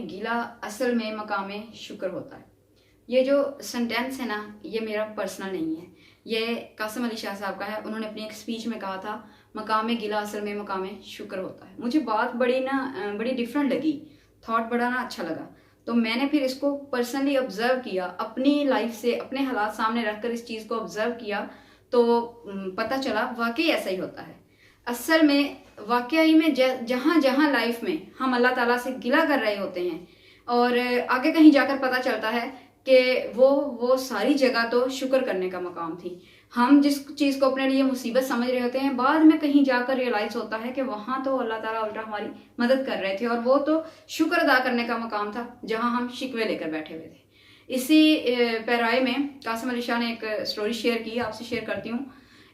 गिला असल में मकाम शुक्र होता है। ये जो सेंटेंस है ना, ये मेरा पर्सनल नहीं है, ये कासिम अली शाह साहब का है। उन्होंने अपनी एक स्पीच में कहा था मकाम गिला असल में मकाम शुक्र होता है। मुझे बात बड़ी डिफरेंट लगी, थॉट बड़ा ना अच्छा लगा, तो मैंने फिर इसको पर्सनली ऑब्जर्व किया, अपनी लाइफ से अपने हालात सामने रखकर इस चीज़ को ऑब्जर्व किया, तो पता चला वाकई ऐसा ही होता है। असल में वाकई में जहाँ जहाँ लाइफ में हम अल्लाह ताला से गिला कर रहे होते हैं और आगे कहीं जाकर पता चलता है कि वो सारी जगह तो शुक्र करने का मकाम थी। हम जिस चीज़ को अपने लिए मुसीबत समझ रहे होते हैं, बाद में कहीं जाकर रियलाइज़ होता है कि वहाँ तो अल्लाह ताला उल्टा हमारी मदद कर रहे थे और वो तो शुक्र अदा करने का मकाम था जहाँ हम शिकवे लेकर बैठे हुए थे। इसी पैराए में कासिम अली शाह ने एक स्टोरी शेयर की, आपसे शेयर करती हूँ।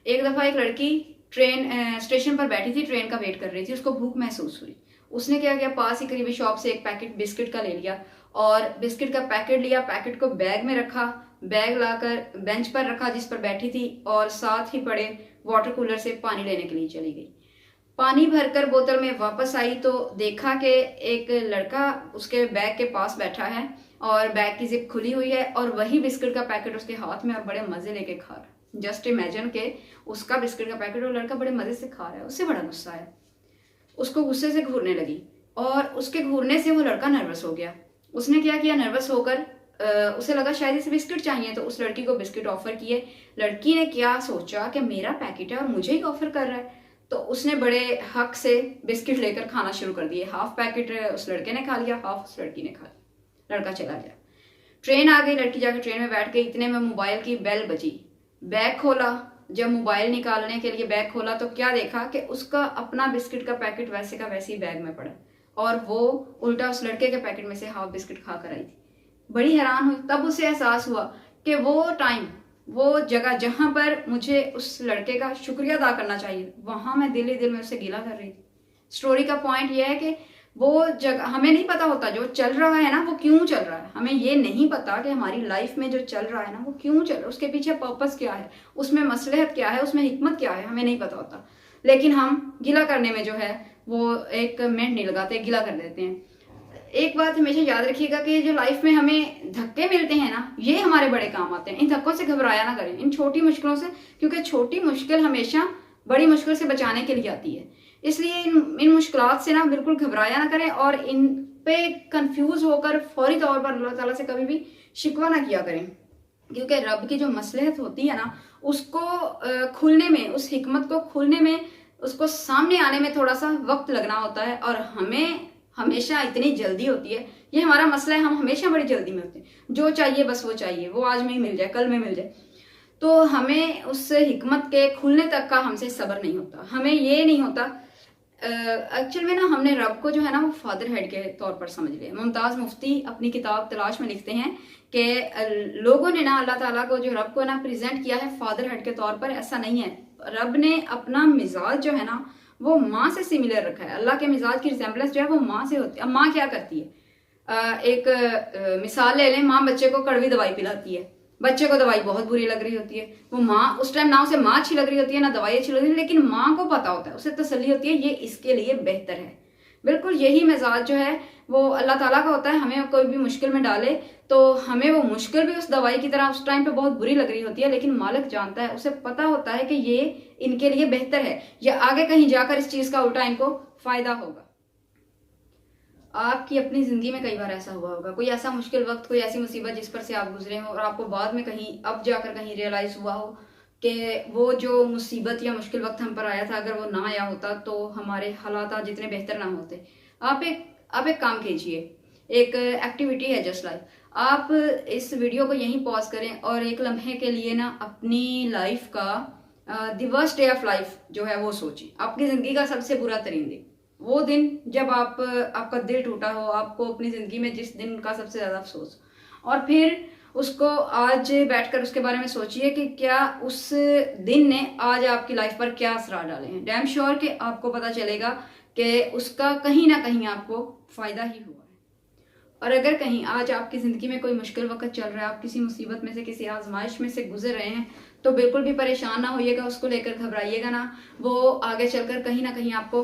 एक दफ़ा एक लड़की ट्रेन स्टेशन पर बैठी थी, ट्रेन का वेट कर रही थी, उसको भूख महसूस हुई। उसने क्या किया, पास ही करीबी शॉप से एक पैकेट बिस्किट का ले लिया और बिस्किट का पैकेट लिया, पैकेट को बैग में रखा, बैग लाकर बेंच पर रखा जिस पर बैठी थी और साथ ही पड़े वाटर कूलर से पानी लेने के लिए चली गई। पानी भरकर बोतल में वापस आई तो देखा कि एक लड़का उसके बैग के पास बैठा है और बैग की जिप खुली हुई है और वही बिस्किट का पैकेट उसके हाथ में और बड़े मजे लेके खा रहा है। जस्ट इमेजिन के उसका बिस्किट का पैकेट और लड़का बड़े मजे से खा रहा है। उससे बड़ा गुस्सा है, उसको गुस्से से घूरने लगी और उसके घूरने से वो लड़का नर्वस हो गया। उसने क्या किया, नर्वस होकर उसे लगा शायद इसे बिस्किट चाहिए, तो उस लड़की को बिस्किट ऑफर किए। लड़की ने क्या सोचा कि मेरा पैकेट है और मुझे ही ऑफर कर रहा है, तो उसने बड़े हक से बिस्किट लेकर खाना शुरू कर दिए। हाफ पैकेट उस लड़के ने खा लिया, हाफ उस लड़की ने खा लिया। लड़का चला गया, ट्रेन आ गई, लड़की जाकर ट्रेन में बैठ गई। इतने में मोबाइल की बेल बजी, बैग खोला। जब मोबाइल निकालने के लिए बैग खोला तो क्या देखा कि उसका अपना बिस्किट का पैकेट वैसे का वैसे ही बैग में पड़ा और वो उल्टा उस लड़के के पैकेट में से हाफ बिस्किट खा कर आई थी। बड़ी हैरान हुई, तब उसे एहसास हुआ कि वो टाइम, वो जगह जहां पर मुझे उस लड़के का शुक्रिया अदा करना चाहिए, वहां मैं दिल ही दिल में उसे गिला कर रही थी। स्टोरी का पॉइंट यह है कि वो जगह हमें नहीं पता होता जो चल रहा है ना वो क्यों चल रहा है। हमें ये नहीं पता कि हमारी लाइफ में जो चल रहा है ना वो क्यों चल रहा है, उसके पीछे पर्पस क्या है, उसमें मसलहत क्या है, उसमें हिकमत क्या है, हमें नहीं पता होता। लेकिन हम गिला करने में जो है वो एक मिनट नहीं लगाते, गिला कर देते हैं। एक बात हमेशा याद रखिएगा कि जो लाइफ में हमें धक्के मिलते हैं ना, ये हमारे बड़े काम आते हैं। इन धक्कों से घबराया ना करें, इन छोटी मुश्किलों से, क्योंकि छोटी मुश्किल हमेशा बड़ी मुश्किल से बचाने के लिए आती है। इसलिए इन मुश्किलात से ना बिल्कुल घबराया ना करें और इन पे कंफ्यूज होकर फौरी तौर पर अल्लाह ताला से कभी भी शिकवा ना किया करें, क्योंकि रब की जो मसलहत होती है ना उसको खुलने में, उस हिकमत को खुलने में, उसको सामने आने में थोड़ा सा वक्त लगना होता है और हमें हमेशा इतनी जल्दी होती है। ये हमारा मसला है, हम हमेशा बड़ी जल्दी में होते हैं, जो चाहिए बस वो चाहिए, वो आज में ही मिल जाए, कल में मिल जाए। तो हमें उस हिकमत के खुलने तक का हमसे सब्र नहीं होता। हमें ये नहीं होता, एक्चुअल में ना हमने रब को जो है ना वो फादर हेड के तौर पर समझ लिया। मुमताज मुफ्ती अपनी किताब तलाश में लिखते हैं कि लोगों ने ना अल्लाह ताला को, जो रब को ना प्रेजेंट किया है फादर हेड के तौर पर। ऐसा नहीं है, रब ने अपना मिजाज जो है ना वो माँ से सिमिलर रखा है। अल्लाह के मिजाज की रिजेम्बलेंस जो है वो माँ से होती है। अब माँ क्या करती है, एक मिसाल ले लें, माँ बच्चे को कड़वी दवाई पिलाती है, बच्चे को दवाई बहुत बुरी लग रही होती है, वो माँ उस टाइम ना उसे माँ अच्छी लग रही होती है ना दवाई अच्छी लग रही है, लेकिन माँ को पता होता है, उसे तसल्ली होती है ये इसके लिए बेहतर है। बिल्कुल यही मिजाज जो है वो अल्लाह ताला का होता है। हमें कोई भी मुश्किल में डाले तो हमें वो मुश्किल भी उस दवाई की तरह उस टाइम पे बहुत बुरी लग रही होती है, लेकिन मालिक जानता है, उसे पता होता है कि ये इनके लिए बेहतर है या आगे कहीं जाकर इस चीज का उल्टा इनको फायदा होगा। आपकी अपनी जिंदगी में कई बार ऐसा हुआ होगा, कोई ऐसा मुश्किल वक्त, कोई ऐसी मुसीबत जिस पर से आप गुजरे हो और आपको बाद में कहीं अब जाकर कहीं रियलाइज हुआ हो कि वो जो मुसीबत या मुश्किल वक्त हम पर आया था, अगर वो ना आया होता तो हमारे हालात जितने बेहतर ना होते। आप एक काम कीजिए, एक एक्टिविटी है जस्ट लाइक, आप इस वीडियो को यहीं पॉज करें और एक लम्हे के लिए ना अपनी लाइफ का the worst day of life जो है वो सोचिए। आपकी जिंदगी का सबसे बुरा तरीन दिन, वो दिन जब आपका दिल टूटा हो, आपको अपनी जिंदगी में जिस दिन का सबसे ज्यादा अफसोस, और फिर उसको आज बैठकर उसके बारे में सोचिए कि क्या उस दिन ने आज आपकी लाइफ पर क्या असरार डाले हैं। डैम श्योर कि आपको पता चलेगा कि उसका कहीं ना कहीं आपको फायदा ही हुआ है। और अगर कहीं आज आपकी जिंदगी में कोई मुश्किल वक्त चल रहा है, आप किसी मुसीबत में से, किसी आजमाइश में से गुजर रहे हैं, तो बिल्कुल भी परेशान ना होइएगा, उसको लेकर घबराइएगा ना, वो आगे चलकर कहीं ना कहीं आपको